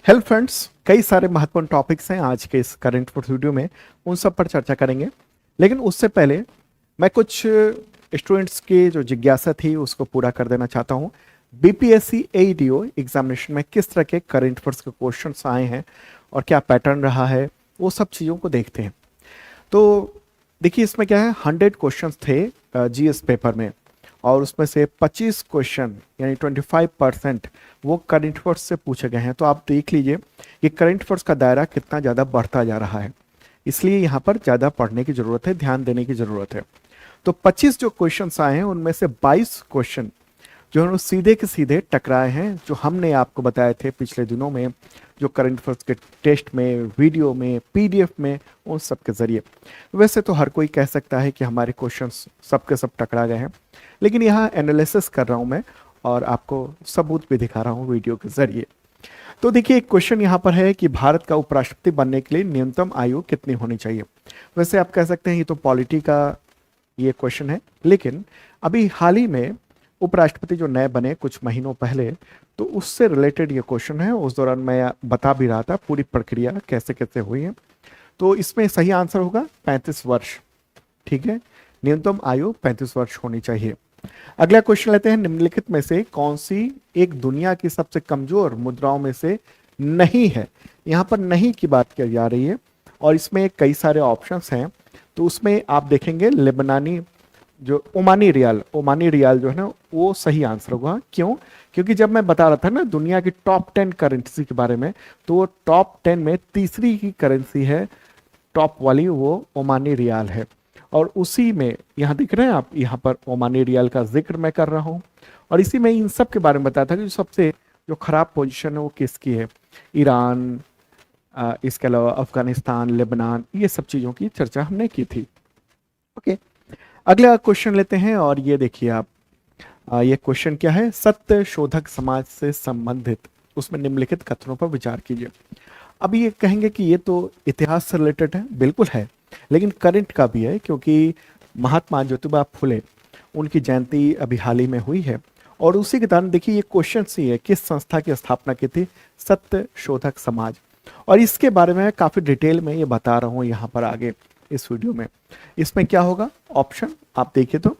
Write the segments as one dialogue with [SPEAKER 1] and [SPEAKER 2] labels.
[SPEAKER 1] Hello friends, कई सारे महत्वपूर्ण टॉपिक्स हैं आज के इस करंट अफेयर्स वीडियो में। उन सब पर चर्चा करेंगे। लेकिन उससे पहले मैं कुछ स्टूडेंट्स की जो जिज्ञासा थी उसको पूरा कर देना चाहता हूं। बीपीएससी एईडीओ एग्जामिनेशन में किस तरह के करंट अफेयर्स के क्वेश्चंस आए हैं और क्या पैटर्न रहा है, वो सब चीज़ों को देखते हैं। तो देखिए, इसमें क्या है, 100 क्वेश्चंस थे जीएस पेपर में, और उसमें से 25 क्वेश्चन यानी 25% वो करंट अफेयर्स से पूछे गए हैं। तो आप देख लीजिए कि करंट अफेयर्स का दायरा कितना ज़्यादा बढ़ता जा रहा है। इसलिए यहाँ पर ज़्यादा पढ़ने की ज़रूरत है, ध्यान देने की ज़रूरत है। तो 25 जो क्वेश्चंस आए हैं उनमें से 22 क्वेश्चन जो है वो सीधे के सीधे टकराए हैं, जो हमने आपको बताए थे पिछले दिनों में, जो करंट अफेयर्स के टेस्ट में, वीडियो में, पीडीएफ में, उन सब के जरिए। वैसे तो हर कोई कह सकता है कि हमारे क्वेश्चंस सब के सब टकरा गए हैं, लेकिन यहाँ एनालिसिस कर रहा हूँ मैं और आपको सबूत भी दिखा रहा हूँ वीडियो के जरिए। तो देखिए, एक क्वेश्चन यहाँ पर है कि भारत का उपराष्ट्रपति बनने के लिए न्यूनतम आयु कितनी होनी चाहिए। वैसे आप कह सकते हैं ये तो पॉलिटी का ये क्वेश्चन है, लेकिन अभी हाल ही में उपराष्ट्रपति जो नए बने कुछ महीनों पहले, तो उससे रिलेटेड ये क्वेश्चन है। उस दौरान मैं बता भी रहा था पूरी प्रक्रिया कैसे कैसे हुई है। तो इसमें सही आंसर होगा 35 वर्ष। ठीक है, न्यूनतम आयु 35 वर्ष होनी चाहिए। अगला क्वेश्चन लेते हैं, निम्नलिखित में से कौन सी एक दुनिया की सबसे कमजोर मुद्राओं में से नहीं है। यहाँ पर नहीं की बात की जा रही है और इसमें कई सारे ऑप्शंस हैं। तो उसमें आप देखेंगे लेबनानी जो ओमानी रियाल जो है ना, वो सही आंसर होगा। क्यों? क्योंकि जब मैं बता रहा था ना दुनिया की टॉप 10 करेंसी के बारे में, तो वो टॉप 10 में तीसरी ही करेंसी है, टॉप वाली वो ओमानी रियाल है। और उसी में यहाँ दिख रहे हैं आप, यहाँ पर ओमानी रियाल का जिक्र मैं कर रहा हूँ। और इसी में इन सब के बारे में बताया था कि जो सबसे जो खराब पोजीशन है वो किसकी है। ईरान, इसके अलावा अफगानिस्तान, लेबनान, ये सब चीज़ों की चर्चा हमने की थी। ओके, अगला क्वेश्चन लेते हैं और ये देखिए आप, ये क्वेश्चन क्या है, सत्य शोधक समाज से संबंधित उसमें निम्नलिखित कथनों पर विचार कीजिए। अब ये कहेंगे कि ये तो इतिहास से रिलेटेड है, बिल्कुल है, लेकिन करंट का भी है, क्योंकि महात्मा ज्योतिबा फुले उनकी जयंती अभी हाल ही में हुई है। और उसी के दौरान देखिए ये क्वेश्चन ही है, किस संस्था की स्थापना की थी, सत्य शोधक समाज। और इसके बारे में काफी डिटेल में ये बता रहा हूँ यहाँ पर आगे इस वीडियो में। इसमें क्या होगा, ऑप्शन आप देखिए तो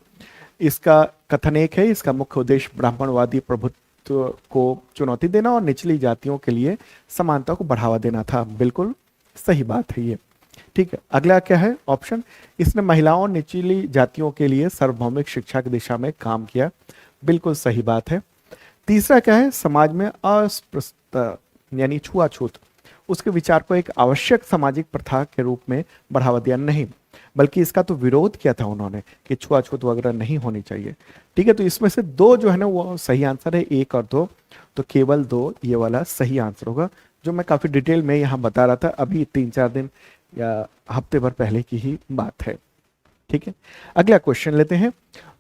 [SPEAKER 1] इसका कथन एक है, इसका मुख्य उद्देश्य ब्राह्मणवादी प्रभुत्व को चुनौती देना और निचली जातियों के लिए समानता को बढ़ावा देना था। बिल्कुल सही बात है ये। ठीक है, अगला क्या है ऑप्शन, इसने महिलाओं और निचली जातियों के लिए सार्वभौमिक शिक्षा की दिशा में काम किया। बिल्कुल सही बात है। तीसरा क्या है, समाज में अस्पृश्यता यानी छुआछूत, उसके विचार को एक आवश्यक सामाजिक प्रथा के रूप में बढ़ावा दिया नहीं, बल्कि इसका तो विरोध किया था उन्होंने कि छुआछूत वगैरह नहीं होनी चाहिए। ठीक है, तो इसमें से दो जो है ना वो सही आंसर है, 1 और 2। तो केवल 2 ये वाला सही आंसर होगा, जो मैं काफी डिटेल में यहाँ बता रहा था, अभी 3-4 दिन या हफ्ते भर पहले की ही बात है। ठीक है, अगला क्वेश्चन लेते हैं,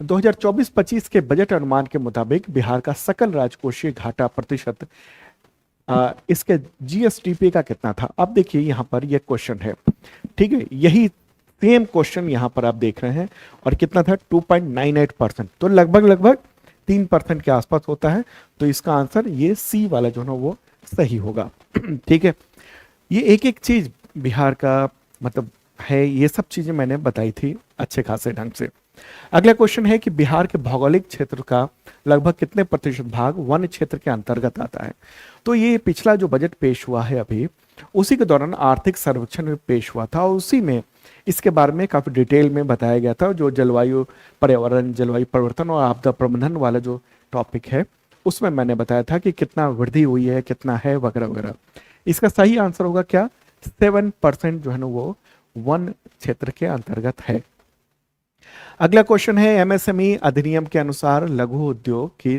[SPEAKER 1] 2024-25 के बजट अनुमान के मुताबिक बिहार का सकल राजकोषीय घाटा प्रतिशत इसके जीएसडीपी का कितना था। अब देखिए यहाँ पर यह क्वेश्चन है, ठीक है, यही सेम क्वेश्चन यहाँ पर आप देख रहे हैं, और कितना था 2.98%, तो लगभग लगभग 3% के आसपास होता है। तो इसका आंसर ये सी वाला जो ना वो सही होगा। ठीक है, ये एक एक चीज बिहार का मतलब है, ये सब चीजें मैंने बताई थी अच्छे खासे ढंग से। अगला क्वेश्चन है कि बिहार के भौगोलिक क्षेत्र का लगभग कितने प्रतिशत भाग वन क्षेत्र के अंतर्गत आता है। तो ये पिछला जो बजट पेश हुआ है अभी, उसी के दौरान आर्थिक सर्वेक्षण में पेश हुआ था, और उसी में इसके बारे में काफी डिटेल में बताया गया था। जो जलवायु पर्यावरण, जलवायु परिवर्तन और आपदा प्रबंधन वाला जो टॉपिक है, उसमें मैंने बताया था कि कितना वृद्धि हुई है, कितना है, वगैरह वगैरह। इसका सही आंसर होगा क्या, 7% जो है ना वो वन क्षेत्र के अंतर्गत है। अगला क्वेश्चन है, एमएसएमई अधिनियम के अनुसार लघु उद्योग की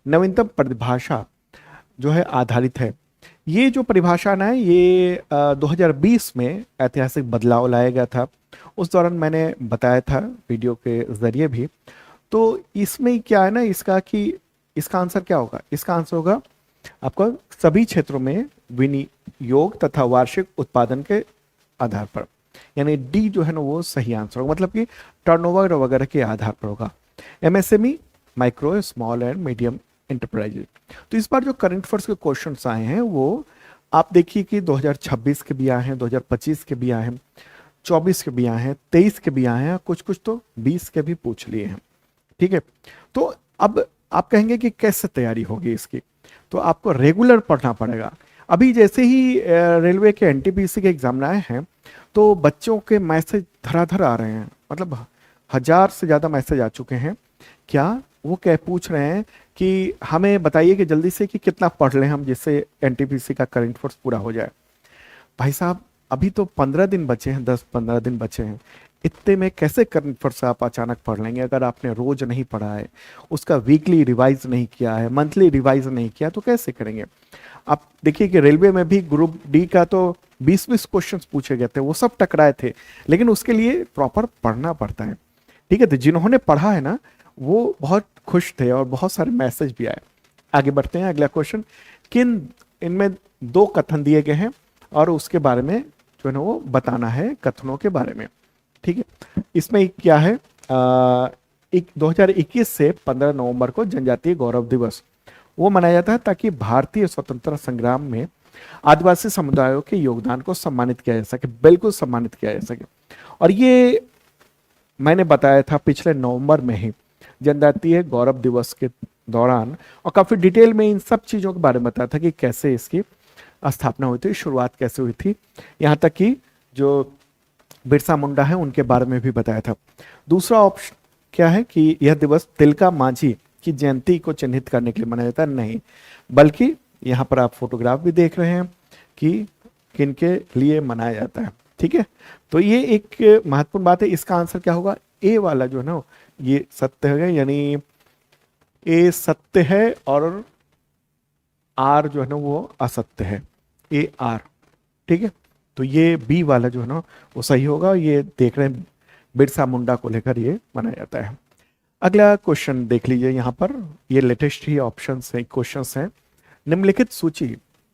[SPEAKER 1] नवीनतम परिभाषा जो है आधारित है। ये जो परिभाषा ना है ये 2020 में ऐतिहासिक बदलाव लाया गया था। उस दौरान मैंने बताया था वीडियो के जरिए भी। तो इसमें क्या है ना इसका कि इसका आंसर क्या होगा, इसका आंसर होगा आपका सभी क्षेत्रों में विनियोग तथा वार्षिक उत्पादन के आधार पर, यानी डी जो है ना वो सही आंसर होगा, मतलब कि टर्नओवर वगैरह के आधार पर होगा। MSME, micro, small and medium enterprises. तो इस बार जो करंट अफेयर्स के क्वेश्चंस आए हैं वो आप देखिए कि 2026 के भी आए हैं, 2025 के भी आए हैं, 24 के भी आए हैं, 23 के भी आए हैं, कुछ कुछ तो 20 के भी पूछ लिए हैं। ठीक है, तो अब आप कहेंगे कि कैसे तैयारी होगी इसकी, तो आपको रेगुलर पढ़ना पड़ेगा। अभी जैसे ही रेलवे के एनटीपीसी के एग्जाम आए हैं, तो बच्चों के मैसेज धराधर आ रहे हैं, मतलब 1000 से ज़्यादा मैसेज आ चुके हैं। क्या वो क्या पूछ रहे हैं कि हमें बताइए कि जल्दी से कि कितना पढ़ लें हम, जिससे एनटीपीसी का करंट फोर्स पूरा हो जाए। भाई साहब, अभी तो 15 दिन बचे हैं, 10-15 दिन बचे हैं, इतने में कैसे करंट अफेयर्स आप अचानक पढ़ लेंगे? अगर आपने रोज नहीं पढ़ा है, उसका वीकली रिवाइज नहीं किया है, मंथली रिवाइज नहीं किया, तो कैसे करेंगे? आप देखिए कि रेलवे में भी ग्रुप डी का तो 20-20 क्वेश्चंस पूछे गए थे, वो सब टकराए थे, लेकिन उसके लिए प्रॉपर पढ़ना पड़ता है। ठीक है, तो जिन्होंने पढ़ा है ना, वो बहुत खुश थे और बहुत सारे मैसेज भी आए। आगे बढ़ते हैं, अगला क्वेश्चन, किन इनमें 2 कथन दिए गए हैं और उसके बारे में जो है ना वो बताना है, कथनों के बारे में। ठीक है, इसमें क्या है, 2021 से 15 नवंबर को जनजातीय गौरव दिवस वो मनाया जाता है ताकि भारतीय स्वतंत्रता संग्राम में आदिवासी समुदायों के योगदान को सम्मानित किया जा सके, बिल्कुल सम्मानित किया जा सके। और ये मैंने बताया था पिछले नवंबर में ही जनजातीय गौरव दिवस के दौरान, और काफी डिटेल में इन सब चीजों के बारे में बताया था कि कैसे इसकी स्थापना हुई थी, शुरुआत कैसे हुई थी, यहाँ तक कि जो बिरसा मुंडा है उनके बारे में भी बताया था। दूसरा ऑप्शन क्या है कि यह दिवस तिलका मांझी की जयंती को चिन्हित करने के लिए मनाया जाता है, नहीं, बल्कि यहाँ पर आप फोटोग्राफ भी देख रहे हैं कि किनके लिए मनाया जाता है। ठीक है, तो ये एक महत्वपूर्ण बात है। इसका आंसर क्या होगा? ए वाला जो है ना ये सत्य है, यानी ए सत्य है और आर जो है ना वो असत्य है, ए आर। ठीक है, तो ये बी वाला जो है ना वो सही होगा। ये देख रहे हैं बिरसा मुंडा को लेकर ये मनाया जाता है। अगला क्वेश्चन देख लीजिए, यहाँ पर ये लेटेस्ट ही ऑप्शंस हैं, क्वेश्चंस हैं। निम्नलिखित सूची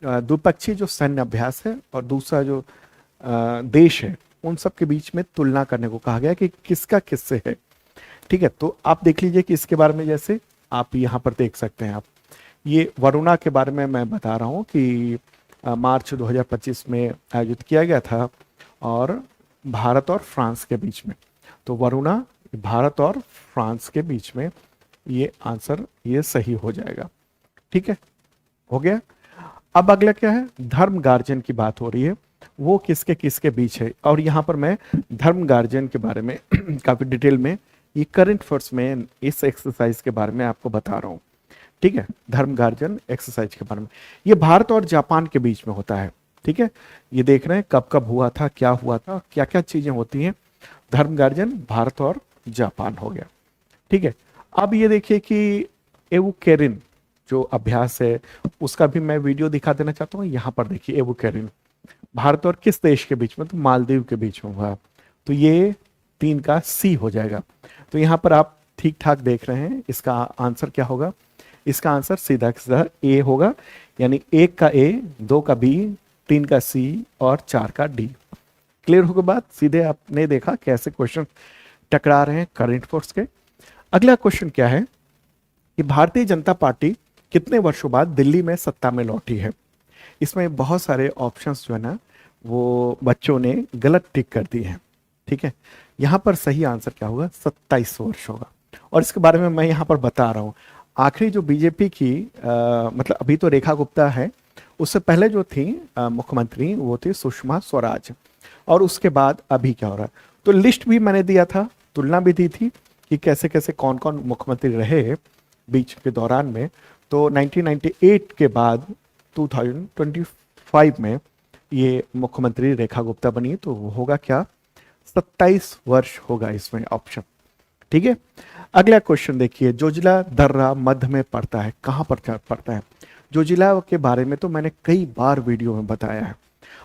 [SPEAKER 1] द्विपक्षीय जो सैन्य अभ्यास है और दूसरा जो देश है, उन सब के बीच में तुलना करने को कहा गया कि किसका किससे है। ठीक है, तो आप देख लीजिए कि इसके बारे में, जैसे आप यहाँ पर देख सकते हैं, आप ये वरुणा के बारे में मैं बता रहा हूँ कि मार्च 2025 में आयोजित किया गया था और भारत और फ्रांस के बीच में। तो वरुणा भारत और फ्रांस के बीच में, ये आंसर ये सही हो जाएगा। ठीक है, हो गया। अब अगला क्या है, धर्म गार्जियन की बात हो रही है, वो किसके किसके बीच है, और यहाँ पर मैं धर्म गार्जियन के बारे में काफी डिटेल में ये करंट अफेयर्स में इस एक्सरसाइज के बारे में आपको बता रहा हूँ। ठीक है, धर्म गार्जियन एक्सरसाइज के बारे में, ये भारत और जापान के बीच में होता है। ठीक है, ये देख रहे हैं कब कब हुआ था, क्या हुआ था, क्या क्या चीजें होती हैं। धर्म गार्जियन भारत और जापान हो गया। ठीक है, अब ये देखिए कि एवुकेरिन जो अभ्यास है उसका भी मैं वीडियो दिखा देना चाहता हूँ। यहाँ पर देखिए एवुकेरिन भारत और किस देश के बीच में, तो मालदीव के बीच में हुआ। तो ये 3 का सी हो जाएगा। तो यहाँ पर आप ठीक ठाक देख रहे हैं, इसका आंसर क्या होगा? इसका आंसर सीधा सीधा ए होगा, यानी 1 का ए, 2 का बी, 3 का सी और 4 का डी। क्लियर होगा बात? सीधे आपने देखा कैसे क्वेश्चन टकरा रहे हैं करंट अफेयर्स के। अगला क्वेश्चन क्या है कि भारतीय जनता पार्टी कितने वर्षों बाद दिल्ली में सत्ता में लौटी है? इसमें बहुत सारे ऑप्शंस जो है ना वो बच्चों ने गलत टिक कर दिए हैं। ठीक है, यहाँ पर सही आंसर क्या होगा? 27 वर्ष होगा। और इसके बारे में मैं यहाँ पर बता रहा हूँ। आखिरी जो बीजेपी की मतलब अभी तो रेखा गुप्ता है, उससे पहले जो थी मुख्यमंत्री वो थी सुषमा स्वराज, और उसके बाद अभी क्या हो रहा है। तो लिस्ट भी मैंने दिया था, तुलना भी दी थी कि कैसे कैसे कौन कौन मुख्यमंत्री रहे बीच के दौरान में। तो 1998 के बाद 2025 में ये मुख्यमंत्री रेखा गुप्ता बनी, तो वो होगा क्या? 27 वर्ष होगा इसमें ऑप्शन। ठीक है, अगला क्वेश्चन देखिए, जोजिला दर्रा मध्य में पड़ता है, कहाँ पर पड़ता है? जोजिला के बारे में तो मैंने कई बार वीडियो में बताया है,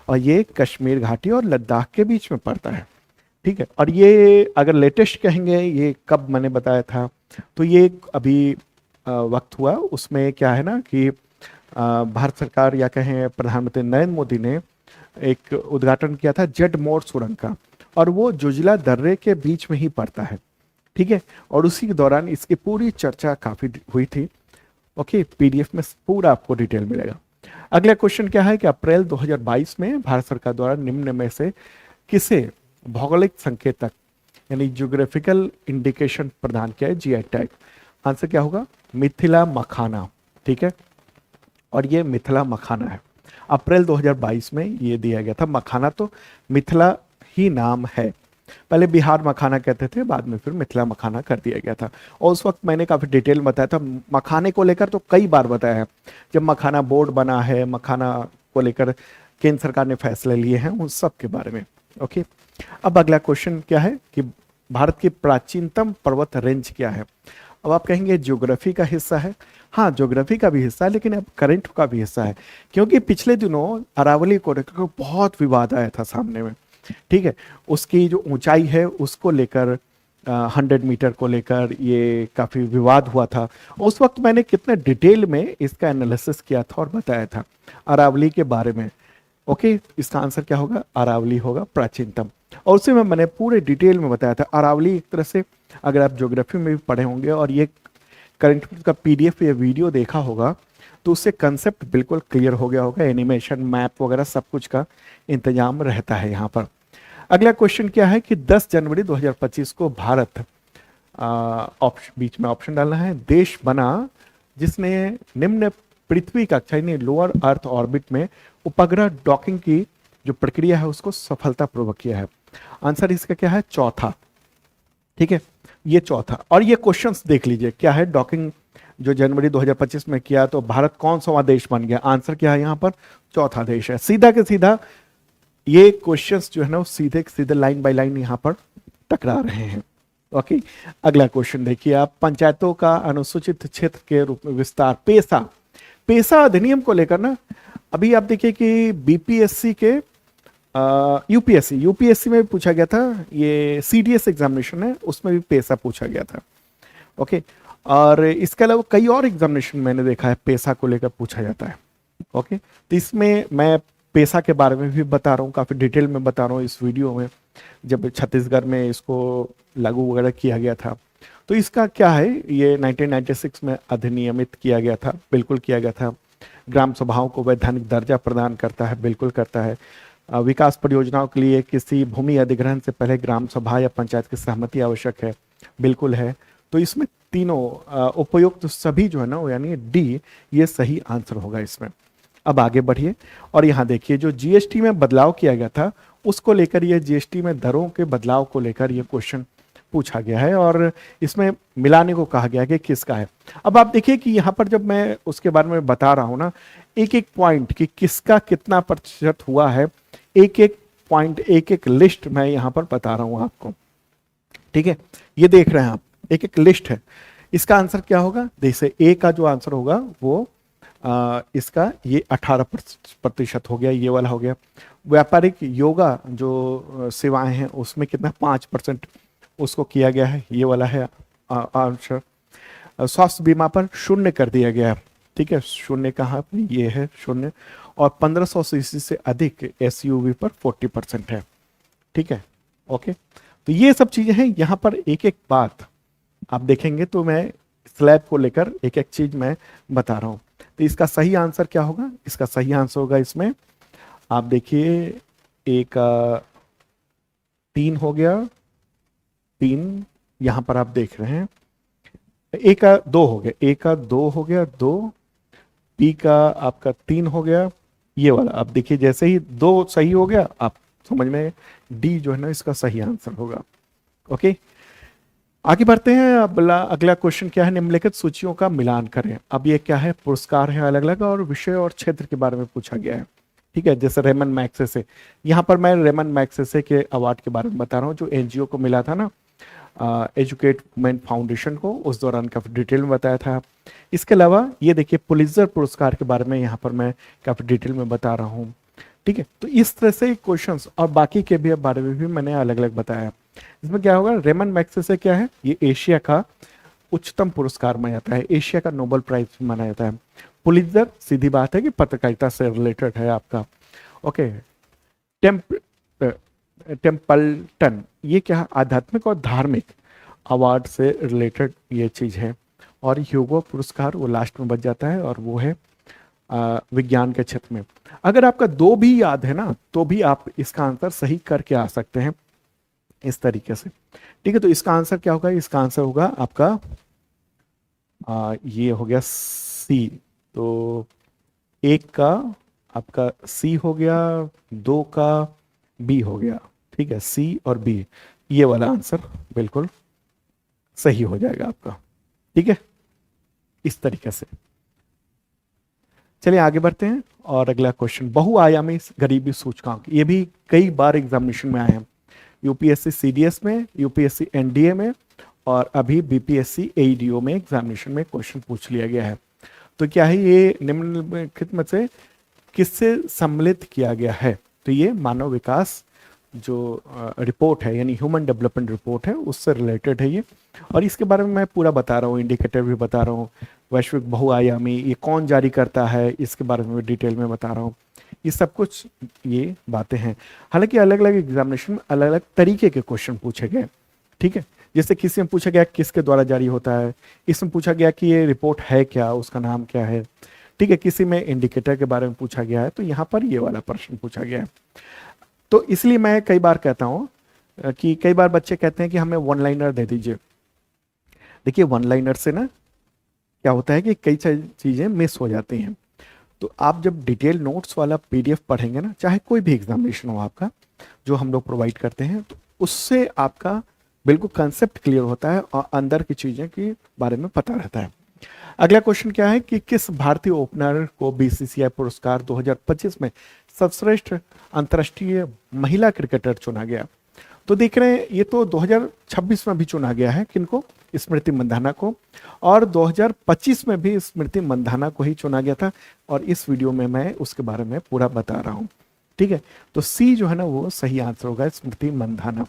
[SPEAKER 1] और ये कश्मीर घाटी और लद्दाख के बीच में पड़ता है। ठीक है, और ये अगर लेटेस्ट कहेंगे, ये कब मैंने बताया था, तो ये अभी वक्त हुआ, उसमें क्या है ना कि भारत सरकार या कहें प्रधानमंत्री नरेंद्र मोदी ने एक उद्घाटन किया था जेड मोड़ सुरंग का, और वो जोजिला दर्रे के बीच में ही पड़ता है। ठीक है, और उसी के दौरान इसकी पूरी चर्चा काफी हुई थी। ओके, पीडीएफ में पूरा आपको डिटेल मिलेगा। अगला क्वेश्चन क्या है कि अप्रैल 2022 में भारत सरकार द्वारा निम्न में से किसे भौगोलिक संकेतक यानी ज्योग्राफिकल इंडिकेशन प्रदान किया है, जीआई टैग? आंसर क्या होगा? मिथिला मखाना। ठीक है, और ये मिथिला मखाना है। अप्रैल 2022 में ये दिया गया था। मखाना तो मिथिला ही नाम है, पहले बिहार मखाना कहते थे, बाद में फिर मिथिला मखाना कर दिया गया था। और उस वक्त मैंने काफी डिटेल में बताया था मखाने को लेकर, तो कई बार बताया है। जब मखाना बोर्ड बना है, मखाना को लेकर केंद्र सरकार ने फैसले लिए हैं, उन सब के बारे में। ओके, अब अगला क्वेश्चन क्या है कि भारत की प्राचीनतम पर्वत रेंज क्या है? अब आप कहेंगे ज्योग्राफी का हिस्सा है। हाँ, ज्योग्राफी का भी हिस्सा है, लेकिन अब करंट का भी हिस्सा है, क्योंकि पिछले दिनों अरावली को लेकर बहुत विवाद आया था सामने में। ठीक है, उसकी जो ऊंचाई है उसको लेकर 100 मीटर को लेकर ये काफी विवाद हुआ था। उस वक्त मैंने कितने डिटेल में इसका एनालिसिस किया था और बताया था अरावली के बारे में। ओके, इसका आंसर क्या होगा? अरावली होगा प्राचीनतम। और उसी में मैंने पूरे डिटेल में बताया था। अरावली एक तरह से, अगर आप ज्योग्राफी में भी पढ़े होंगे और ये करंट का पीडीएफ या वीडियो देखा होगा, तो उससे कंसेप्ट बिल्कुल क्लियर हो गया होगा। एनिमेशन, मैप वगैरह सब कुछ का इंतजाम रहता है यहाँ पर। अगला क्वेश्चन क्या है कि 10 जनवरी 2025 को भारत, बीच में ऑप्शन डालना है, देश बना जिसने निम्न पृथ्वी कक्षा यानी लोअर अर्थ ऑर्बिट में उपग्रह डॉकिंग की जो प्रक्रिया है उसको सफलतापूर्वक किया है। आंसर इसका क्या है? चौथा। ठीक है, ये चौथा। और ये क्वेश्चंस देख लीजिए, क्या है डॉकिंग जो जनवरी 2025 में किया, तो भारत कौन सा देश बन गया? आंसर क्या है यहाँ पर? चौथा देश है। सीधा के सीधा ये क्वेश्चंस जो है ना वो सीधे सीधे लाइन बाय लाइन यहाँ पर टकरा रहे हैं। ओके, अगला क्वेश्चन देखिए आप, पंचायतों का अनुसूचित क्षेत्र के रूप में विस्तार, पेशा पेशा अधिनियम को लेकर ना, अभी आप देखिए कि बीपीएससी के यूपीएससी में भी पूछा गया था, ये सीडीएस एग्जामिनेशन है उसमें भी पेशा पूछा गया था। ओके, और इसके अलावा कई और एग्जामिनेशन मैंने देखा है पेशा को लेकर पूछा जाता है। ओके, तो इसमें मैं पेशा के बारे में भी बता रहा हूँ, काफी डिटेल में बता रहा हूँ इस वीडियो में। जब छत्तीसगढ़ में इसको लागू वगैरह किया गया था, तो इसका क्या है, ये 1996 में अधिनियमित किया गया था, बिल्कुल किया गया था। ग्राम सभाओं को वैधानिक दर्जा प्रदान करता है, बिल्कुल करता है। विकास परियोजनाओं के लिए किसी भूमि अधिग्रहण से पहले ग्राम सभा या पंचायत की सहमति आवश्यक है, बिल्कुल है। तो इसमें तीनों उपयुक्त सभी जो है ना, यानी डी, ये सही आंसर होगा इसमें। अब आगे बढ़िए और यहाँ देखिए जो जीएसटी में बदलाव किया गया था उसको लेकर, ये जीएसटी में दरों के बदलाव को लेकर ये क्वेश्चन पूछा गया है और इसमें मिलाने को कहा गया कि किसका है। अब आप देखिए कि यहाँ पर जब मैं उसके बारे में बता रहा हूँ ना, एक एक पॉइंट कि किसका कितना प्रतिशत हुआ है, एक एक पॉइंट, एक एक लिस्ट मैं यहाँ पर बता रहा हूँ आपको। ठीक है, ये देख रहे हैं आप, एक एक लिस्ट है। इसका आंसर क्या होगा? जैसे ए का जो आंसर होगा वो इसका ये 18% हो गया, ये वाला हो गया। व्यापारिक योगा जो सेवाएं हैं उसमें कितना? 5% उसको किया गया है, ये वाला है आंसर। स्वास्थ्य बीमा पर 0 कर दिया गया है। ठीक है, 0 कहाँ पर? ये है 0। और 1500 सीसी से अधिक एसयूवी पर 40% है। ठीक है, ओके, तो ये सब चीजें हैं। यहाँ पर एक एक बात आप देखेंगे तो मैं स्लैब को लेकर एक एक चीज मैं बता रहा हूं। तो इसका सही आंसर क्या होगा? इसका सही आंसर होगा इसमें, आप देखिए, एक 3 हो गया, 3 यहां पर आप देख रहे हैं, ए का 2 हो गया, ए का 2 हो गया, 2, बी का आपका 3 हो गया, ये वाला आप देखिए, जैसे ही 2 सही हो गया आप समझ में, डी जो है ना इसका सही आंसर होगा। ओके, आगे बढ़ते हैं। अब अगला क्वेश्चन क्या है? निम्नलिखित सूचियों का मिलान करें। अब ये क्या है? पुरस्कार है अलग अलग और विषय और क्षेत्र के बारे में पूछा गया है। ठीक है, जैसे रेमन मैग्सेसे, यहाँ पर मैं रेमन मैग्सेसे के अवार्ड के बारे में बता रहा हूँ जो एनजीओ को मिला था ना, एजुकेट वुमेन फाउंडेशन को, उस दौरान काफी डिटेल में बताया था। इसके अलावा ये देखिए पुलित्जर पुरस्कार के बारे में यहाँ पर मैं काफी डिटेल में बता रहा हूँ। ठीक है, तो इस तरह से क्वेश्चंस और बाकी के भी बारे में भी मैंने अलग अलग बताया। इसमें क्या होगा? रेमन मैग्सेसे क्या है? ये एशिया का उच्चतम पुरस्कार माना जाता है, एशिया का नोबेल प्राइज माना जाता है। पुलित्जर सीधी बात है कि पत्रकारिता से रिलेटेड है आपका। ओके, टेम्पल्टन, ये क्या है? आध्यात्मिक और धार्मिक अवार्ड से रिलेटेड ये चीज है। और ह्यूगो पुरस्कार वो लास्ट में बच जाता है और वो है विज्ञान के क्षेत्र में। अगर आपका 2 भी याद है ना, तो भी आप इसका आंसर सही करके आ सकते हैं इस तरीके से। ठीक है, तो इसका आंसर क्या होगा? इसका आंसर होगा आपका ये हो गया सी। तो 1 का आपका सी हो गया, 2 का बी हो गया। ठीक है, सी और बी, ये वाला आंसर बिल्कुल सही हो जाएगा आपका। ठीक है, इस तरीके से। चलिए आगे बढ़ते हैं और अगला क्वेश्चन, बहुआयामी गरीबी सूचकांक। ये भी कई बार एग्जामिनेशन में आए हैं, यूपीएससी सीडीएस में, यूपीएससी एनडीए में, और अभी बीपीएससी एईडीओ में एग्जामिनेशन में क्वेश्चन पूछ लिया गया है। तो क्या है ये? निम्नलिखित में से किससे सम्मिलित किया गया है? तो ये मानव विकास जो रिपोर्ट है, यानी ह्यूमन डेवलपमेंट रिपोर्ट है, उससे रिलेटेड है ये। और इसके बारे में मैं पूरा बता रहा हूँ, इंडिकेटर भी बता रहा हूँ, वैश्विक बहुआयामी ये कौन जारी करता है, इसके बारे में डिटेल में बता रहा हूँ। ये सब कुछ ये बातें हैं। हालांकि अलग अलग एग्जामिनेशन में अलग अलग तरीके के क्वेश्चन पूछे गए। ठीक है, जैसे किसी में पूछा गया किसके द्वारा जारी होता है, इसमें पूछा गया कि ये रिपोर्ट है क्या, उसका नाम क्या है। ठीक है, किसी में इंडिकेटर के बारे में पूछा गया है, तो यहाँ पर ये वाला प्रश्न पूछा गया है। तो इसलिए मैं कई बार कहता हूँ कि कई बार बच्चे कहते हैं कि हमें वन लाइनर दे दीजिए। देखिए, वन लाइनर से ना क्या होता है कि कई चीज़ें मिस हो जाती हैं। तो आप जब डिटेल नोट्स वाला पीडीएफ पढ़ेंगे ना, चाहे कोई भी एग्जामिनेशन हो आपका, जो हम लोग प्रोवाइड करते हैं, तो उससे आपका बिल्कुल कंसेप्ट क्लियर होता है और अंदर की चीज़ें के बारे में पता रहता है। अगला क्वेश्चन क्या है कि किस भारतीय ओपनर को बीसीसीआई पुरस्कार 2025 में सर्वश्रेष्ठ अंतर्राष्ट्रीय महिला क्रिकेटर चुना गया? तो देख रहे हैं, ये तो 2026 में भी चुना गया है, किनको? स्मृति मंधाना को, और 2025 में भी स्मृति मंधाना को ही चुना गया था, और इस वीडियो में मैं उसके बारे में पूरा बता रहा हूँ। ठीक है, तो सी जो है ना वो सही आंसर होगा, स्मृति मंधाना।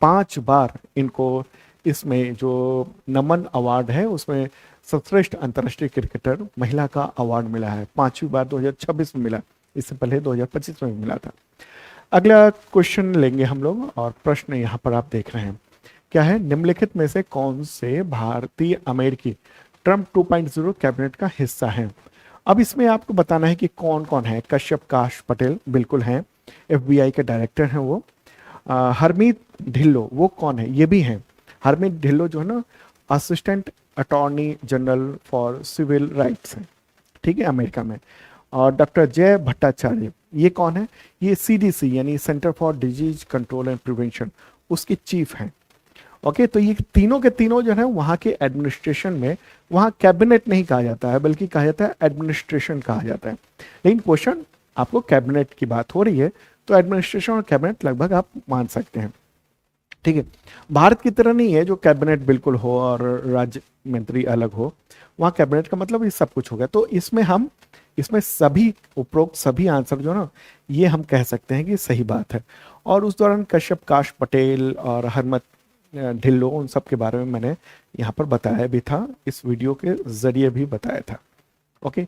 [SPEAKER 1] 5 बार इनको इसमें जो नमन अवार्ड है उसमें सर्वश्रेष्ठ अंतर्राष्ट्रीय क्रिकेटर महिला का अवार्ड मिला है। 5वीं बार 2026 में मिला, इससे पहले 2025 में भी मिला था। अगला क्वेश्चन लेंगे हम लोग, और प्रश्न यहाँ पर आप देख रहे हैं क्या है? निम्नलिखित में से कौन से भारतीय अमेरिकी ट्रंप 2.0 कैबिनेट का हिस्सा है? अब इसमें आपको बताना है कि कौन कौन है। कश्यप काश पटेल बिल्कुल हैं, एफबीआई के डायरेक्टर हैं वो। हरमीत ढिल्लो वो कौन है? ये भी हैं। हरमीत ढिल्लो जो है ना assistant attorney general for civil rights है, ठीक है, अमेरिका में। और डॉक्टर जय भट्टाचार्य ये कौन है? ये सीडीसी यानी centre for disease control and prevention, उसके चीफ हैं। ओके, तो ये तीनों के तीनों जो है वहाँ के एडमिनिस्ट्रेशन में, वहाँ कैबिनेट नहीं कहा जाता है बल्कि कहा जाता है एडमिनिस्ट्रेशन कहा जाता है। लेकिन क्वेश्चन आपको कैबिनेट की बात हो रही है, तो एडमिनिस्ट्रेशन और कैबिनेट लगभग आप मान सकते हैं। ठीक है, भारत की तरह नहीं है जो कैबिनेट बिल्कुल हो और राज्य मंत्री अलग हो। वहाँ कैबिनेट का मतलब ये सब कुछ हो गया। तो इसमें सभी उपरोक्त सभी आंसर जो ना ये हम कह सकते हैं कि सही बात है। और उस दौरान कश्यप काश पटेल और हरमत ढिल्लो उन सब के बारे में मैंने यहाँ पर बताया भी था, इस वीडियो के जरिए भी बताया था। ओके,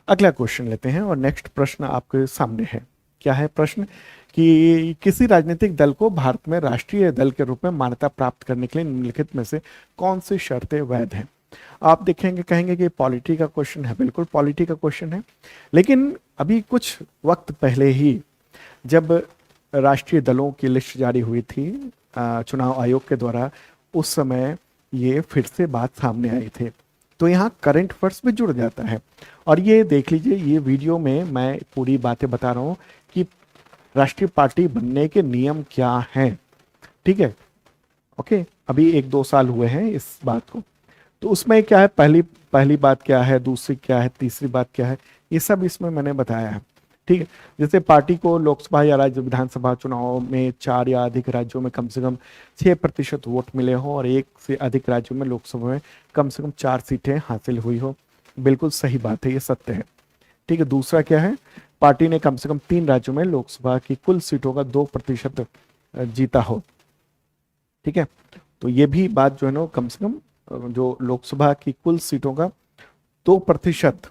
[SPEAKER 1] अगला क्वेश्चन लेते हैं और नेक्स्ट प्रश्न आपके सामने है। क्या है प्रश्न? कि किसी राजनीतिक दल को भारत में राष्ट्रीय दल के रूप में मान्यता प्राप्त करने के लिए निम्नलिखित में से कौन सी शर्तें वैध हैं? आप देखेंगे कहेंगे कि पॉलिटी का क्वेश्चन है, बिल्कुल पॉलिटी का क्वेश्चन है। लेकिन अभी कुछ वक्त पहले ही जब राष्ट्रीय दलों की लिस्ट जारी हुई थी चुनाव आयोग के द्वारा, उस समय ये फिर से बात सामने आई थी। तो यहाँ करंट अफेयर्स भी जुड़ जाता है। और ये देख लीजिए, ये वीडियो में मैं पूरी बातें बता रहा हूँ कि राष्ट्रीय पार्टी बनने के नियम क्या हैं। ठीक है, ओके, अभी 1-2 साल हुए हैं इस बात को। तो उसमें क्या है, पहली बात क्या है, दूसरी क्या है, तीसरी बात क्या है, ये सब इसमें मैंने बताया है। ठीक है, जैसे पार्टी को लोकसभा या राज्य विधानसभा चुनाव में 4 या अधिक राज्यों में कम से कम 6% वोट मिले हो और 1 से अधिक राज्यों में लोकसभा में कम से कम 4 सीटें हासिल हुई हो। बिल्कुल सही बात है, ये सत्य है। ठीक है, दूसरा क्या है, पार्टी ने कम से कम 3 राज्यों में लोकसभा की कुल सीटों का 2% जीता हो। ठीक है, तो ये भी बात जो है ना, कम से कम जो लोकसभा की कुल सीटों का 2%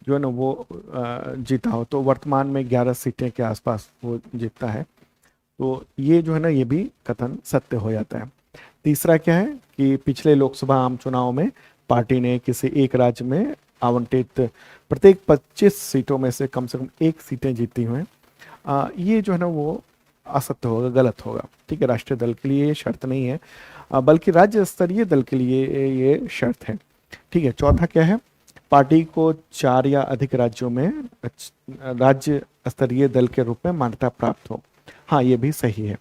[SPEAKER 1] जो है ना वो जीता हो। तो वर्तमान में 11 सीटें के आसपास वो जीतता है। तो ये जो है ना, ये भी कथन सत्य हो जाता है। तीसरा क्या है कि पिछले लोकसभा आम चुनाव में पार्टी ने किसी एक राज्य में आवंटित प्रत्येक 25 सीटों में से कम 1 सीटें जीती हुई हैं। ये जो है ना वो असत्य होगा, गलत होगा। ठीक है, राष्ट्रीय दल के लिए ये शर्त नहीं है, बल्कि राज्य स्तरीय दल के लिए ये शर्त है। ठीक है, चौथा क्या है, पार्टी को 4 या अधिक राज्यों में राज्य स्तरीय दल के रूप में मान्यता प्राप्त हो। हाँ, ये भी सही है।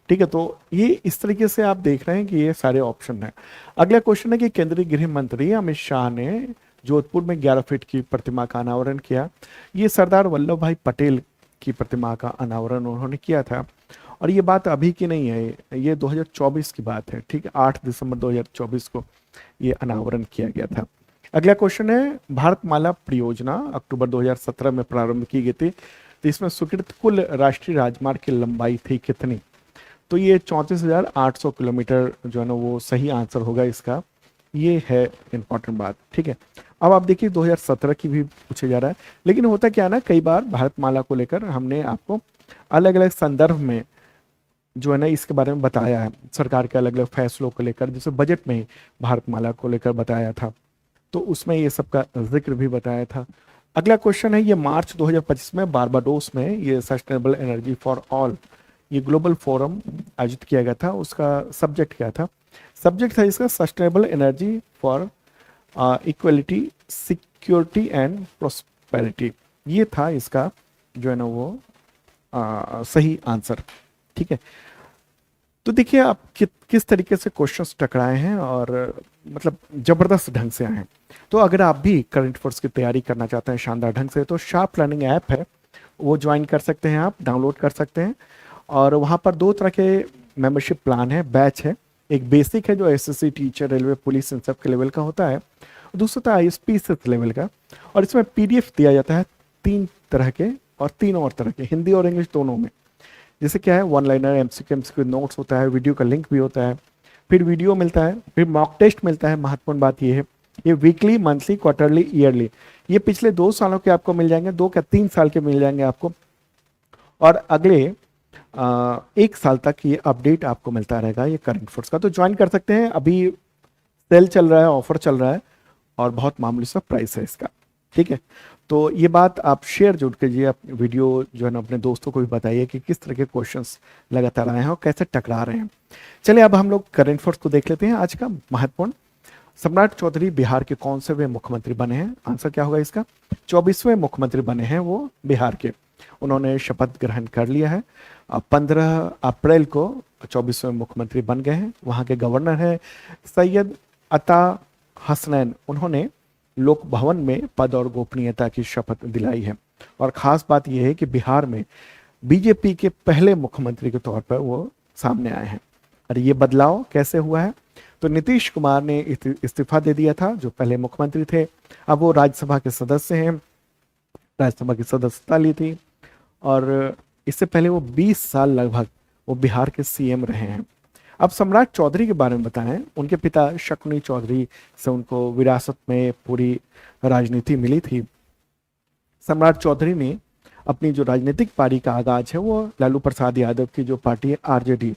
[SPEAKER 1] ठीक है, तो ये इस तरीके से आप देख रहे हैं कि ये सारे ऑप्शन हैं। अगला क्वेश्चन है कि केंद्रीय गृह मंत्री अमित शाह ने जोधपुर में 11 फीट की प्रतिमा का अनावरण किया। ये सरदार वल्लभ भाई पटेल की प्रतिमा का अनावरण उन्होंने किया था, और ये बात अभी की नहीं है, ये 2024 की बात है। ठीक है, 8 दिसंबर 2024 को ये अनावरण किया गया था। अगला क्वेश्चन है, भारतमाला परियोजना अक्टूबर 2017 में प्रारंभ की गई थी, तो इसमें स्वीकृत कुल राष्ट्रीय राजमार्ग की लंबाई थी कितनी? तो ये 34,800 किलोमीटर जो है ना वो सही आंसर होगा इसका। ये है इंपॉर्टेंट बात। ठीक है, अब आप देखिए 2017 की भी पूछा जा रहा है, लेकिन होता क्या है ना, कई बार भारतमाला को लेकर हमने आपको अलग अलग संदर्भ में जो है ना इसके बारे में बताया है, सरकार के अलग अलग फैसलों को लेकर, जैसे बजट में भारतमाला को लेकर बताया था, तो उसमें ये सब का जिक्र भी बताया था। अगला क्वेश्चन है, ये मार्च 2025 में बारबाडोस में ये सस्टेनेबल एनर्जी फॉर ऑल ये ग्लोबल फोरम आयोजित किया गया था, उसका सब्जेक्ट क्या था? सब्जेक्ट था इसका sustainable energy for equality, security and prosperity. ये था इसका जो है ना वो सही आंसर। ठीक है, तो देखिए आप किस तरीके से क्वेश्चंस टकराए हैं और मतलब जबरदस्त ढंग से आए हैं। तो अगर आप भी करंट अफेयर्स की तैयारी करना चाहते हैं शानदार ढंग से, तो शार्प लर्निंग ऐप है, वो ज्वाइन कर सकते हैं, आप डाउनलोड कर सकते हैं। और वहाँ पर 2 तरह के मेंबरशिप प्लान है, बैच है। एक बेसिक है जो एसएससी, टीचर, रेलवे, पुलिस इन सब के लेवल का होता है। दूसरा था आईएसपी लेवल का, और इसमें पीडीएफ दिया जाता है 3 तरह के और 3 और तरह के, हिंदी और इंग्लिश दोनों में। जैसे क्या है, वन लाइनर, एमसीक्यू नोट्स होता है, वीडियो का लिंक भी होता है, फिर वीडियो मिलता है, फिर मॉक टेस्ट मिलता है। महत्वपूर्ण बात ये है, ये वीकली, मंथली, क्वार्टरली, ईयरली, ये पिछले 2 सालों के आपको मिल जाएंगे, 2 या 3 साल के मिल जाएंगे आपको, और अगले 1 साल तक ये अपडेट आपको मिलता रहेगा ये करंट अफेयर्स का। तो ज्वाइन कर सकते हैं, अभी सेल चल रहा है, ऑफर चल रहा है, और बहुत मामूली सा प्राइस है इसका। ठीक है, तो ये बात आप शेयर जरूर कीजिए, आप वीडियो जो है ना अपने दोस्तों को भी बताइए कि किस तरह के क्वेश्चंस लगातार आए हैं और कैसे टकरा रहे हैं। चलिए अब हम लोग करंट अफेयर्स को देख लेते हैं आज का महत्वपूर्ण। सम्राट चौधरी बिहार के कौन से वे मुख्यमंत्री बने हैं? आंसर क्या होगा इसका? 24वें मुख्यमंत्री बने हैं वो बिहार के। उन्होंने शपथ ग्रहण कर लिया है, 15 अप्रैल को 24वें मुख्यमंत्री बन गए हैं। वहाँ के गवर्नर हैं सैयद अता हसनैन, उन्होंने लोक भवन में पद और गोपनीयता की शपथ दिलाई है। और खास बात यह है कि बिहार में बीजेपी के पहले मुख्यमंत्री के तौर पर वो सामने आए हैं। और ये बदलाव कैसे हुआ है? तो नीतीश कुमार ने इस्तीफा दे दिया था, जो पहले मुख्यमंत्री थे, अब वो राज्यसभा के सदस्य हैं, राज्यसभा की सदस्यता ली थी, और इससे पहले वो 20 साल लगभग वो बिहार के सीएम रहे हैं। अब सम्राट चौधरी के बारे में बताएं। उनके पिता शकुनी चौधरी से उनको विरासत में पूरी राजनीति मिली थी। सम्राट चौधरी ने अपनी जो राजनीतिक पारी का आगाज है वो लालू प्रसाद यादव की जो पार्टी है आरजेडी,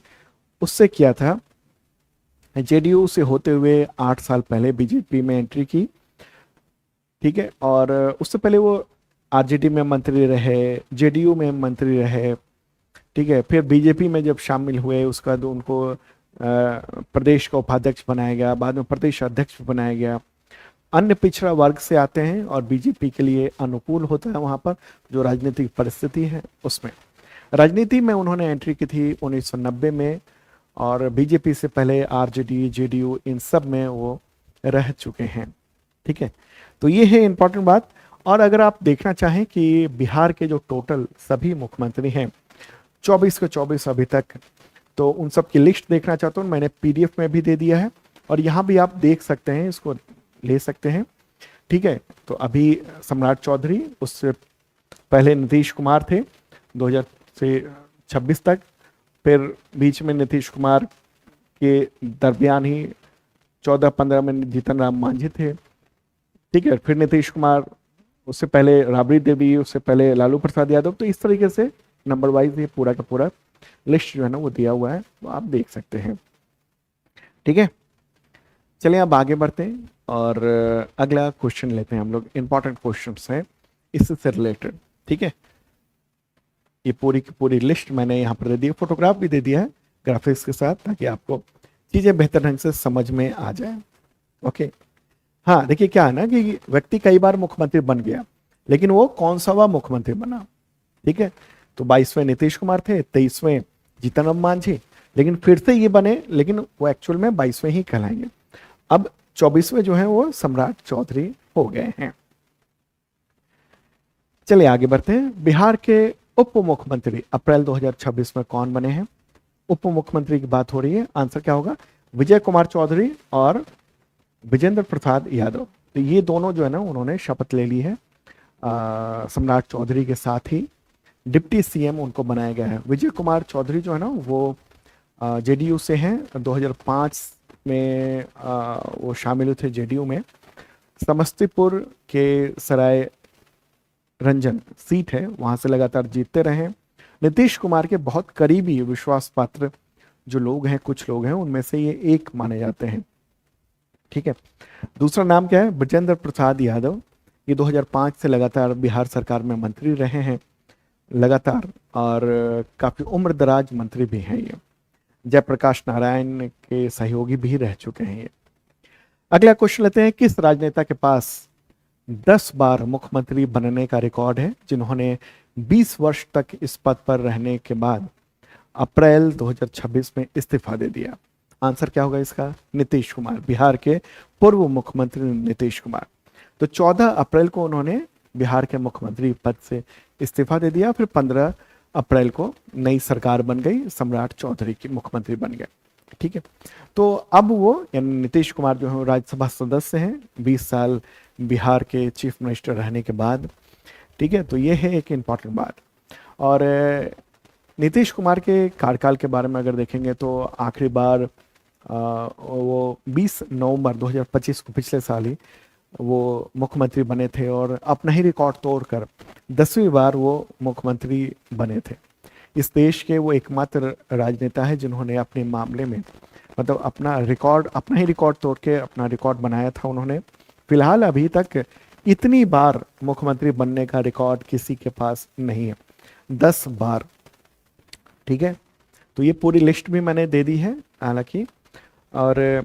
[SPEAKER 1] उससे किया था। जेडीयू से होते हुए 8 साल पहले बीजेपी में एंट्री की। ठीक है, और उससे पहले वो आरजेडी में मंत्री रहे, जेडीयू में मंत्री रहे। ठीक है, फिर बीजेपी में जब शामिल हुए उसके बाद उनको प्रदेश का उपाध्यक्ष बनाया गया, बाद में प्रदेश अध्यक्ष बनाया गया। अन्य पिछड़ा वर्ग से आते हैं और बीजेपी के लिए अनुकूल होता है वहाँ पर जो राजनीतिक परिस्थिति है उसमें। राजनीति में उन्होंने एंट्री की थी 1990 में, और बीजेपी से पहले आरजेडी, जेडीयू इन सब में वो रह चुके हैं। ठीक है, तो ये है इंपॉर्टेंट बात। और अगर आप देखना चाहें कि बिहार के जो टोटल सभी मुख्यमंत्री हैं 24 के 24 अभी तक, तो उन सब की लिस्ट देखना चाहता हूँ, मैंने पीडीएफ में भी दे दिया है, और यहाँ भी आप देख सकते हैं, इसको ले सकते हैं। ठीक है, तो अभी सम्राट चौधरी, उससे पहले नीतीश कुमार थे 2000 से 26 तक, फिर बीच में नीतीश कुमार के दरमियान ही 14-15 में जीतन राम मांझी थे। ठीक है, फिर नीतीश कुमार, उससे पहले राबड़ी देवी, उससे पहले लालू प्रसाद यादव। तो इस तरीके से नंबर वाइज ये पूरा का पूरा लिस्ट जो है ना वो दिया हुआ है, तो आप देख सकते हैं। ठीक है, चलिए अब आगे बढ़ते हैं और अगला क्वेश्चन लेते हैं हम लोग, इंपॉर्टेंट क्वेश्चन है इससे रिलेटेड। ठीक है, ये पूरी की पूरी लिस्ट मैंने यहाँ पर दे दी है, फोटोग्राफ भी दे दिया है ग्राफिक्स के साथ, ताकि आपको चीजें बेहतर ढंग से समझ में आ जाए। ओके, हाँ देखिए क्या है ना कि व्यक्ति कई बार मुख्यमंत्री बन गया, लेकिन वो कौन सा वह मुख्यमंत्री बना। ठीक है, तो 22वें नीतीश कुमार थे, 23वें जीतन राम मांझी, लेकिन फिर से ये बने, लेकिन वो एक्चुअल में 22वें ही कहलाएंगे। अब 24वें जो है वो सम्राट चौधरी हो गए हैं। चलिए आगे बढ़ते हैं। बिहार के उप मुख्यमंत्री अप्रैल 2026 में कौन बने हैं? उप मुख्यमंत्री की बात हो रही है, आंसर क्या होगा? विजय कुमार चौधरी और विजेंद्र प्रसाद यादव। तो ये दोनों जो है ना, उन्होंने शपथ ले ली है। सम्राट चौधरी के साथ ही डिप्टी सीएम उनको बनाया गया है। विजय कुमार चौधरी जो है ना, वो जेडीयू से हैं। 2005 में वो शामिल हुए थे जेडीयू में। समस्तीपुर के सराय रंजन सीट है, वहां से लगातार जीतते रहे। नीतीश कुमार के बहुत करीबी विश्वास पात्र जो लोग हैं, कुछ लोग हैं, उनमें से ये एक माने जाते हैं। ठीक है, दूसरा नाम क्या है? विजेंद्र प्रसाद यादव। ये 2005 से लगातार बिहार सरकार में मंत्री रहे हैं लगातार, और काफी उम्र दराज मंत्री भी हैं ये। जयप्रकाश नारायण के सहयोगी भी रह चुके हैं ये। अगला क्वेश्चन लेते हैं, किस राजनेता के पास 10 बार मुख्यमंत्री बनने का रिकॉर्ड है, जिन्होंने 20 वर्ष तक इस पद पर रहने के बाद अप्रैल 2026 में इस्तीफा दे दिया? आंसर क्या होगा इसका? नीतीश कुमार, बिहार के पूर्व मुख्यमंत्री नीतीश कुमार। तो 14 अप्रैल को उन्होंने बिहार के मुख्यमंत्री पद से इस्तीफा दे दिया, फिर 15 अप्रैल को नई सरकार बन गई, सम्राट चौधरी की मुख्यमंत्री बन गए। ठीक है, तो अब वो यानी नीतीश कुमार जो है राज्यसभा सदस्य हैं 20 साल बिहार के चीफ मिनिस्टर रहने के बाद। ठीक है, तो ये है एक इम्पॉर्टेंट बात। और नीतीश कुमार के कार्यकाल के बारे में अगर देखेंगे तो आखिरी बार वो 20 नवंबर 2025 को, पिछले साल ही वो मुख्यमंत्री बने थे, और अपना ही रिकॉर्ड तोड़कर 10वीं बार वो मुख्यमंत्री बने थे। इस देश के वो एकमात्र राजनेता है जिन्होंने अपने मामले में मतलब अपना ही रिकॉर्ड तोड़ के अपना रिकॉर्ड बनाया था उन्होंने। फिलहाल अभी तक इतनी बार मुख्यमंत्री बनने का रिकॉर्ड किसी के पास नहीं है, 10 बार। ठीक है, तो ये पूरी लिस्ट भी मैंने दे दी है हालांकि, और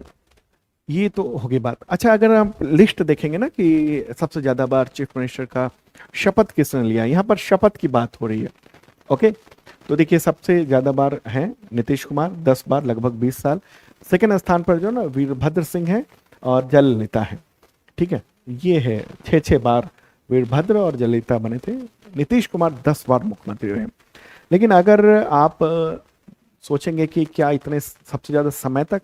[SPEAKER 1] ये तो होगी बात। अच्छा, अगर हम लिस्ट देखेंगे ना कि सबसे ज्यादा बार चीफ मिनिस्टर का शपथ किसने लिया, यहाँ पर शपथ की बात हो रही है। ओके, तो देखिए सबसे ज्यादा बार है नीतीश कुमार, 10 बार, लगभग 20 साल। सेकंड स्थान पर जो ना वीरभद्र सिंह है और जयललिता है। ठीक है, ये है 6 बार वीरभद्र और जयललिता बने थे। नीतीश कुमार 10 बार मुख्यमंत्री रहे। लेकिन अगर आप सोचेंगे कि क्या इतने सबसे ज्यादा समय तक,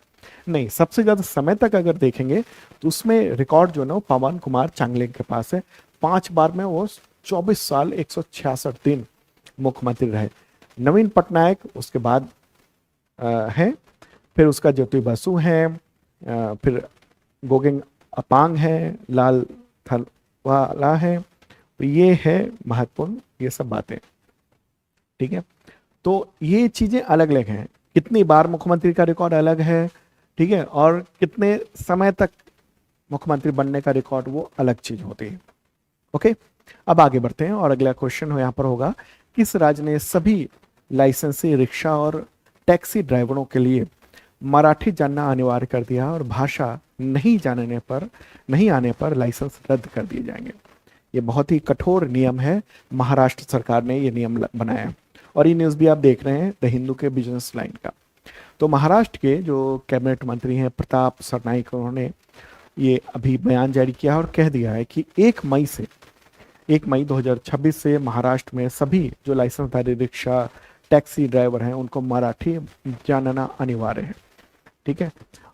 [SPEAKER 1] नहीं, सबसे ज्यादा समय तक अगर देखेंगे तो उसमें रिकॉर्ड जो है ना वो पवन कुमार चांगलेंग के पास है। 5 बार में वो 24 साल 166 दिन मुख्यमंत्री रहे। नवीन पटनायक उसके बाद है, फिर उसका ज्योति बसु है, फिर गोगेंग अपांग है, लाल थलवाला है। तो ये है महत्वपूर्ण ये सब बातें। ठीक है, तो ये चीजें अलग अलग हैं, कितनी बार मुख्यमंत्री का रिकॉर्ड अलग है। ठीक है, और कितने समय तक मुख्यमंत्री बनने का रिकॉर्ड वो अलग चीज होती है। ओके, अब आगे बढ़ते हैं और अगला क्वेश्चन यहाँ पर होगा, किस राज्य ने सभी लाइसेंसी रिक्शा और टैक्सी ड्राइवरों के लिए मराठी जानना अनिवार्य कर दिया और भाषा नहीं आने पर लाइसेंस रद्द कर दिए जाएंगे? ये बहुत ही कठोर नियम है, महाराष्ट्र सरकार ने ये नियम बनाया, और ये न्यूज़ भी आप देख रहे हैं द हिंदू के बिजनेस लाइन का। तो महाराष्ट्र के जो कैबिनेट मंत्री हैं प्रताप सरनाईक, उन्होंने ये अभी बयान जारी किया और कह दिया है कि 1 मई 2026 से महाराष्ट्र में सभी जो लाइसेंसधारी रिक्शा टैक्सी ड्राइवर हैं उनको मराठी जानना अनिवार्य है। ठीक है,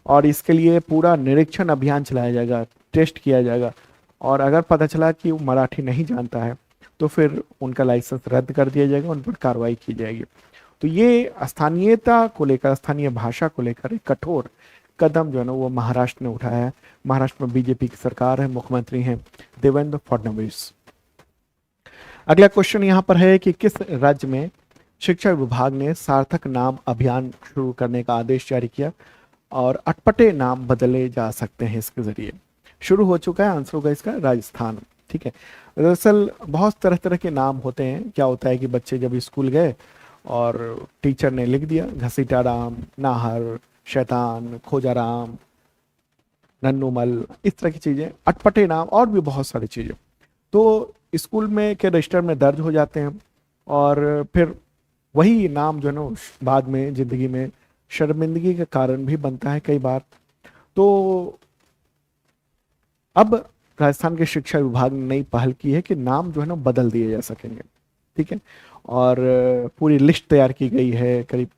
[SPEAKER 1] और इसके लिए पूरा निरीक्षण अभियान चलाया जाएगा, टेस्ट किया जाएगा, और अगर पता चला कि वो मराठी नहीं जानता है तो फिर उनका लाइसेंस रद्द कर दिया जाएगा, उन पर कार्रवाई की जाएगी। तो ये स्थानीयता को लेकर, स्थानीय भाषा को लेकर एक कठोर कदम जो है ना वो महाराष्ट्र ने उठाया है। महाराष्ट्र में बीजेपी की सरकार है, मुख्यमंत्री हैं देवेंद्र फडणवीस। अगला क्वेश्चन यहाँ पर है कि किस राज्य में शिक्षा विभाग ने सार्थक नाम अभियान शुरू करने का आदेश जारी किया और अटपटे नाम बदले जा सकते हैं इसके जरिए? शुरू हो चुका है। आंसर होगा इसका राजस्थान। ठीक है, दरअसल बहुत तरह तरह के नाम होते हैं। क्या होता है कि बच्चे जब स्कूल गए और टीचर ने लिख दिया घसीटा राम, नाहर, शैतान, खोजा राम, नन्नूमल, इस तरह की चीज़ें, अटपटे नाम और भी बहुत सारी चीज़ें तो स्कूल में के रजिस्टर में दर्ज हो जाते हैं। और फिर वही नाम जो है ना बाद में ज़िंदगी में शर्मिंदगी का कारण भी बनता है कई बार। तो अब राजस्थान के शिक्षा विभाग ने नई पहल की है कि नाम जो है ना बदल दिए जा सकेंगे। ठीक है, और पूरी लिस्ट तैयार की गई है, करीब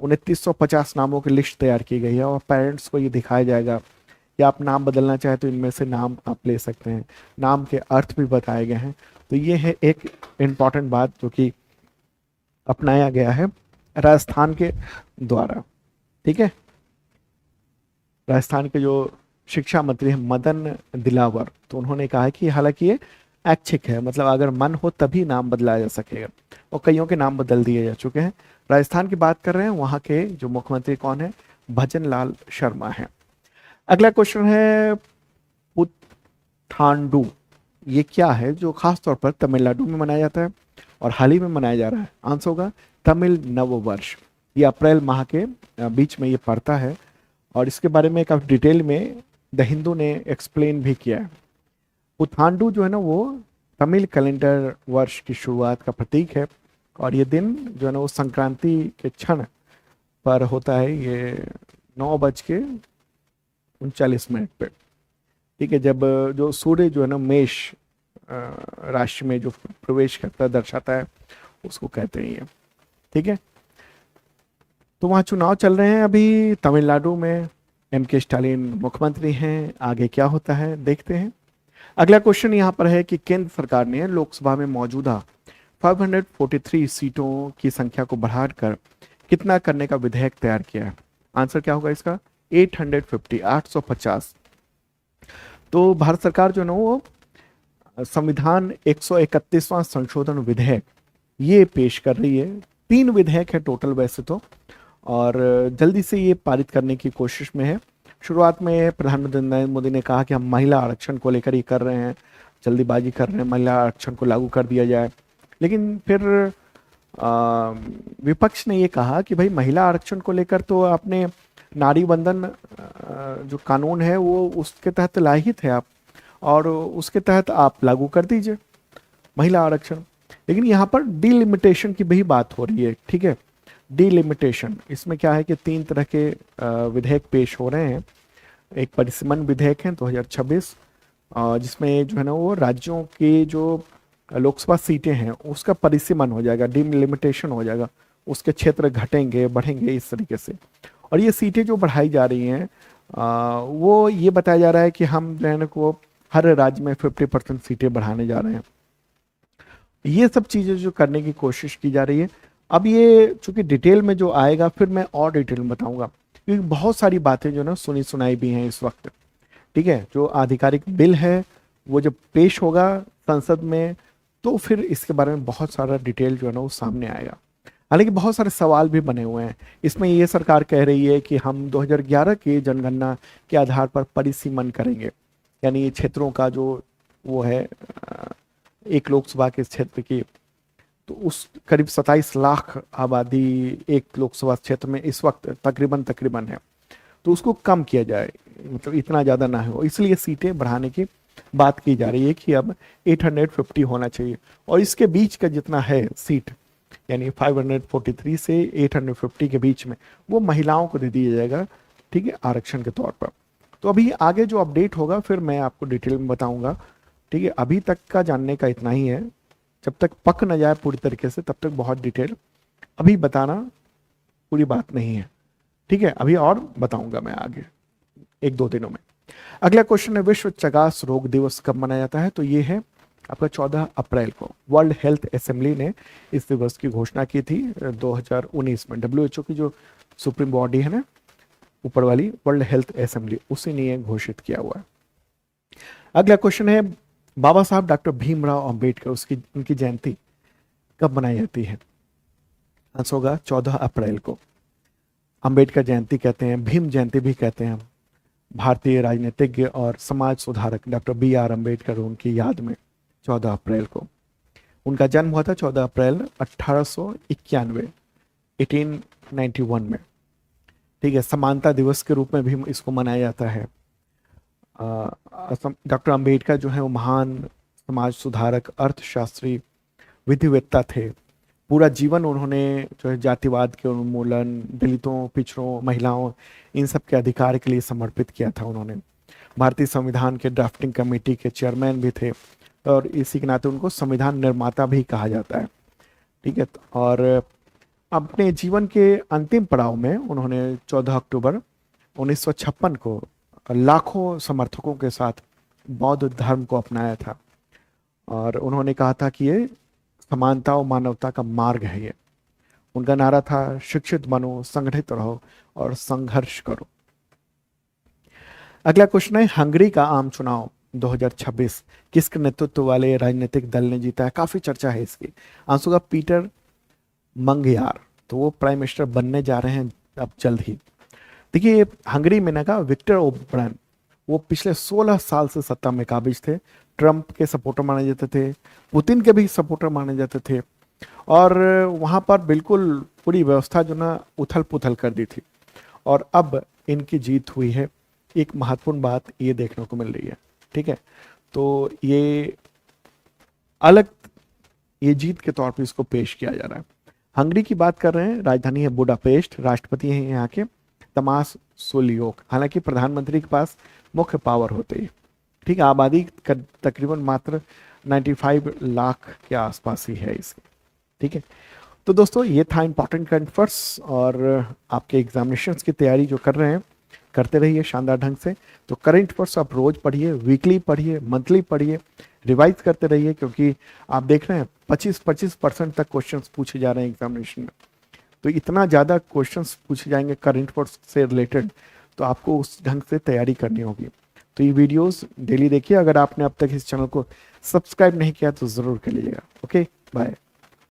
[SPEAKER 1] 2950 नामों की लिस्ट तैयार की गई है और पेरेंट्स को ये दिखाया जाएगा कि आप नाम बदलना चाहें तो इनमें से नाम आप ले सकते हैं। नाम के अर्थ भी बताए गए हैं। तो ये है एक इम्पॉर्टेंट बात जो कि अपनाया गया है राजस्थान के द्वारा। ठीक है, राजस्थान के जो शिक्षा मंत्री हैं मदन दिलावर, तो उन्होंने कहा है कि हालांकि ये ऐच्छिक है, मतलब अगर मन हो तभी नाम बदलाया जा सकेगा और कईयों के नाम बदल दिए जा चुके हैं। राजस्थान की बात कर रहे हैं, वहाँ के जो मुख्यमंत्री कौन है, भजन लाल शर्मा है। अगला क्वेश्चन है पुथांडू, ये क्या है जो खास तौर पर तमिलनाडु में मनाया जाता है और हाल ही में मनाया जा रहा है। आंसर होगा तमिल नववर्ष। ये अप्रैल माह के बीच में ये पड़ता है और इसके बारे में काफी डिटेल में द हिंदू ने एक्सप्लेन भी किया है। पुथांडू जो है ना वो तमिल कैलेंडर वर्ष की शुरुआत का प्रतीक है और ये दिन जो है ना वो संक्रांति के क्षण पर होता है। ये 9:39 पे, ठीक है, जब जो सूर्य जो है ना मेष राशि में जो प्रवेश करता है दर्शाता है, उसको कहते हैं ये। ठीक है, तो वहाँ चुनाव चल रहे हैं अभी तमिलनाडु में, M.K. स्टालिन मुख्यमंत्री हैं। आगे क्या होता है देखते हैं। अगला क्वेश्चन यहाँ पर है कि केंद्र सरकार ने लोकसभा में मौजूदा 543 सीटों की संख्या को बढ़ाकर कितना करने का विधेयक तैयार किया है। आंसर क्या होगा इसका, 850, 850। तो भारत सरकार जो है ना वो संविधान 131वां संशोधन विधेयक ये पेश कर रही है। 3 विधेयक है टोटल वैसे तो, और जल्दी से ये पारित करने की कोशिश में है। शुरुआत में प्रधानमंत्री नरेंद्र मोदी ने कहा कि हम महिला आरक्षण को लेकर ये कर रहे हैं, जल्दीबाजी कर रहे हैं, महिला आरक्षण को लागू कर दिया जाए। लेकिन फिर विपक्ष ने ये कहा कि भाई महिला आरक्षण को लेकर तो आपने नारी बंधन जो कानून है वो उसके तहत लाहित है आप, और उसके तहत आप लागू कर दीजिए महिला आरक्षण। लेकिन यहाँ पर डिलिमिटेशन की भी बात हो रही है। ठीक है, डिलिमिटेशन, इसमें क्या है कि 3 तरह के विधेयक पेश हो रहे हैं। एक परिसीमन विधेयक है 2026, जिसमें जो है ना वो राज्यों की जो लोकसभा सीटें हैं उसका परिसीमन हो जाएगा, डिलिमिटेशन हो जाएगा, उसके क्षेत्र घटेंगे बढ़ेंगे इस तरीके से। और ये सीटें जो बढ़ाई जा रही हैं वो ये बताया जा रहा है कि हम जो है ना को हर राज्य में 50% सीटें बढ़ाने जा रहे हैं। ये सब चीज़ें जो करने की कोशिश की जा रही है। अब ये चूंकि डिटेल में जो आएगा फिर मैं और डिटेल में बताऊंगा, क्योंकि बहुत सारी बातें जो ना सुनी सुनाई भी हैं इस वक्त। ठीक है, जो आधिकारिक बिल है वो जब पेश होगा संसद में तो फिर इसके बारे में बहुत सारा डिटेल जो है ना वो सामने आएगा। हालांकि बहुत सारे सवाल भी बने हुए हैं इसमें। ये सरकार कह रही है कि हम 2011 की जनगणना के आधार पर परिसीमन करेंगे, यानी ये क्षेत्रों का जो वो है एक लोकसभा के क्षेत्र की, तो उस करीब 27 लाख आबादी एक लोकसभा क्षेत्र में इस वक्त तकरीबन है, तो उसको कम किया जाए, मतलब इतना ज़्यादा ना हो, इसलिए सीटें बढ़ाने की बात की जा रही है कि अब 850 होना चाहिए। और इसके बीच का जितना है सीट, यानी 543 से 850 के बीच में, वो महिलाओं को दे दिया जाएगा। ठीक है, आरक्षण के तौर पर। तो अभी आगे जो अपडेट होगा फिर मैं आपको डिटेल में बताऊंगा। ठीक है, अभी तक का जानने का इतना ही है, जब तक पक न जाए पूरी तरीके से तब तक बहुत डिटेल अभी बताना पूरी बात नहीं है। ठीक है, अभी और बताऊंगा मैं आगे 1-2 दिनों में। अगला क्वेश्चन है विश्व चगास रोग दिवस कब मनाया जाता है। तो ये है आपका 14 अप्रैल को। वर्ल्ड हेल्थ असेंबली ने इस दिवस की घोषणा की थी 2019 में। WHO की जो सुप्रीम बॉडी है ना ऊपर वाली, वर्ल्ड हेल्थ असेंबली, उसी ने ये घोषित किया हुआ है। अगला क्वेश्चन है बाबा साहब डॉक्टर भीमराव अंबेडकर, उसकी उनकी जयंती कब मनाई जाती है। आंसर होगा 14 अप्रैल को। अंबेडकर जयंती कहते हैं, भीम जयंती भी कहते हैं हम, भारतीय राजनीतिज्ञ और समाज सुधारक डॉक्टर BR अम्बेडकर उनकी याद में 14 अप्रैल को। उनका जन्म हुआ था 14 अप्रैल 1891 1891 में। ठीक है, समानता दिवस के रूप में भी इसको मनाया जाता है। डॉक्टर अम्बेडकर जो है वो महान समाज सुधारक, अर्थशास्त्री, विधिवेत्ता थे। पूरा जीवन उन्होंने जो है जातिवाद के उन्मूलन, दलितों, पिछड़ों, महिलाओं, इन सब के अधिकार के लिए समर्पित किया था उन्होंने। भारतीय संविधान के ड्राफ्टिंग कमेटी के चेयरमैन भी थे और इसी के नाते उनको संविधान निर्माता भी कहा जाता है। ठीक है, और अपने जीवन के अंतिम पड़ाव में उन्होंने 14 अक्टूबर 1956 को लाखों समर्थकों के साथ बौद्ध धर्म को अपनाया था और उन्होंने कहा था कि ये समानता और मानवता का मार्ग है। ये उनका नारा था, शिक्षित बनो, संगठित रहो और संघर्ष करो। अगला क्वेश्चन है, हंगरी का आम चुनाव 2026 किसके नेतृत्व वाले राजनीतिक दल ने जीता है? काफी चर्चा है इसकी। आंसर का पीटर मंगयार, तो वो प्राइम मिनिस्टर बनने जा रहे हैं अब जल्द ही। देखिए, हंगरी में ना विक्टर ओर्बान, वो पिछले 16 साल से सत्ता में काबिज थे। ट्रंप के सपोर्टर माने जाते थे, पुतिन के भी सपोर्टर माने जाते थे और वहां पर बिल्कुल पूरी व्यवस्था जो ना उथल पुथल कर दी थी और अब इनकी जीत हुई है। एक महत्वपूर्ण बात ये देखने को मिल रही है। ठीक है, तो ये जीत के तौर पे इसको पेश किया जा रहा है। हंगरी की बात कर रहे हैं, राजधानी है बुडापेस्ट, राष्ट्रपति हैं यहाँ के तमास सोलियोक। हालांकि प्रधानमंत्री के पास मुख्य पावर होते ही। ठीक है, आबादी तकरीबन मात्र 95 लाख के आसपास ही है इसकी। ठीक है, तो दोस्तों ये था इंपॉर्टेंट करंट अफेयर्स और आपके एग्जामिनेशंस की तैयारी जो कर रहे हैं करते रहिए शानदार ढंग से। तो करंट अफेयर्स आप रोज पढ़िए, वीकली पढ़िए, मंथली पढ़िए, रिवाइज करते रहिए क्योंकि आप देख रहे हैं 25% तक क्वेश्चंस पूछे जा रहे हैं एग्जामिनेशन में। तो इतना ज़्यादा क्वेश्चंस पूछे जाएंगे करंट अफेयर्स से रिलेटेड, तो आपको उस ढंग से तैयारी करनी होगी। तो ये वीडियोस डेली देखिए। अगर आपने अब तक इस चैनल को सब्सक्राइब नहीं किया तो ज़रूर कर लीजिएगा। Okay, bye.